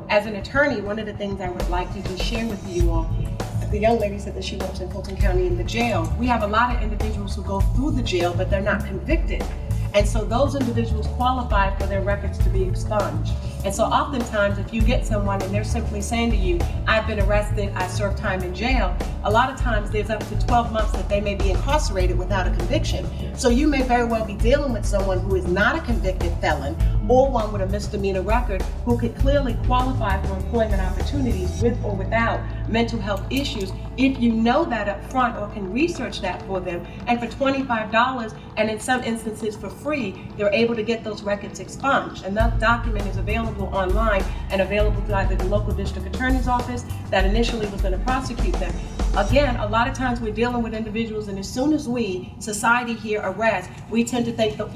As an attorney, one of the things I would like to just share with you all, the young lady said that she works in Fulton County in the jail. We have a lot of individuals who go through the jail, but they're not convicted. And so those individuals qualify for their records to be expunged. And so oftentimes if you get someone and they're simply saying to you, I've been arrested, I served time in jail, a lot of times there's up to 12 months that they may be incarcerated without a conviction. So you may very well be dealing with someone who is not a convicted felon or one with a misdemeanor record who could clearly qualify for employment opportunities with or without mental health issues if you know that up front or can research that for them. And for $25, and in some instances for free, they're able to get those records expunged. And that document is available online and available to either the local district attorney's office that initially was going to prosecute them. Again, a lot of times we're dealing with individuals, and as soon as we, society here, arrest, we tend to think that,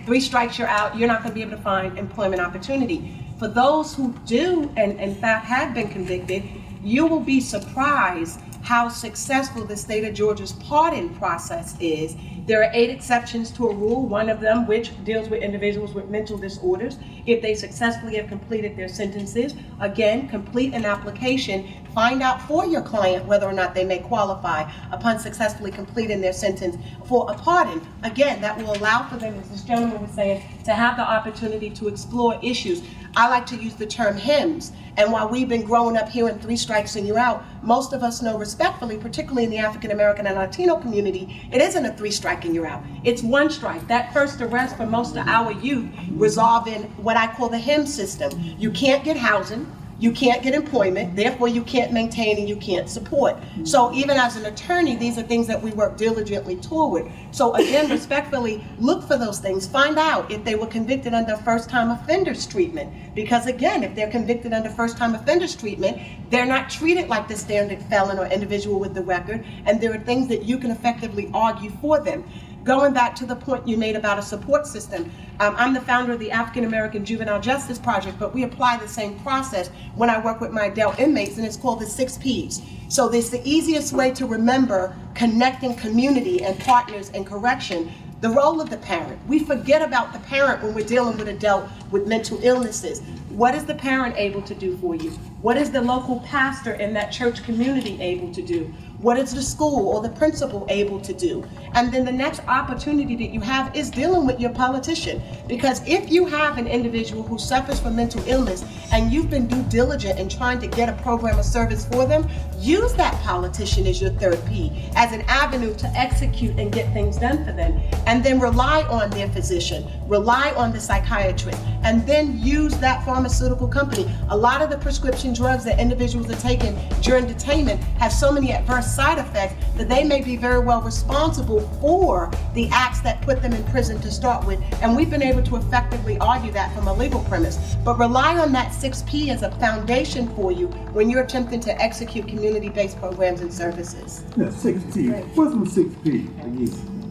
3 strikes you're out, you're not going to be able to find employment opportunity. For those who do, and in fact have been convicted, you will be surprised how successful the state of Georgia's pardon process is. There are 8 exceptions to a rule, one of them which deals with individuals with mental disorders. If they successfully have completed their sentences, again, complete an application, find out for your client whether or not they may qualify upon successfully completing their sentence for a pardon. Again, that will allow for them, as this gentleman was saying, to have the opportunity to explore issues. I like to use the term HIMSS, and while we've been growing up hearing 3 strikes and you're out, most of us know respectfully, particularly in the African American and Latino community, it isn't a 3 strike and you're out. It's 1 strike. That first arrest for most of our youth resolve in what I call the HIMSS system. You can't get housing, you can't get employment, therefore you can't maintain and you can't support. So even as an attorney, these are things that we work diligently toward. So again, respectfully, look for those things. Find out if they were convicted under first-time offenders treatment. Because again, if they're convicted under first-time offenders treatment, they're not treated like the standard felon or individual with the record, and there are things that you can effectively argue for them. Going back to the point you made about a support system, I'm the founder of the African American Juvenile Justice Project, but we apply the same process when I work with my adult inmates, and it's called the 6 Ps. So this is the easiest way to remember connecting community and partners in correction. The role of the parent. We forget about the parent when we're dealing with adult with mental illnesses. What is the parent able to do for you? What is the local pastor in that church community able to do? What is the school or the principal able to do? And then the next opportunity that you have is dealing with your politician. Because if you have an individual who suffers from mental illness and you've been due diligent in trying to get a program of service for them, use that politician as your 3rd P, as an avenue to execute and get things done for them. And then rely on their physician, rely on the psychiatrist, and then use that pharmaceutical company. A lot of the prescription drugs that individuals are taking during detainment have so many adverse side effects that they may be very well responsible for the acts that put them in prison to start with. And we've been able to effectively argue that from a legal premise. But rely on that 6 P as a foundation for you when you're attempting to execute community-based programs and services. Yeah, 6 P. What's my 6 P?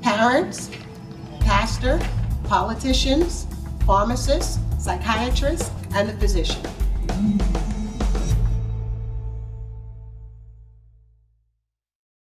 Parents, pastor, politicians, pharmacists, psychiatrists, and the physician.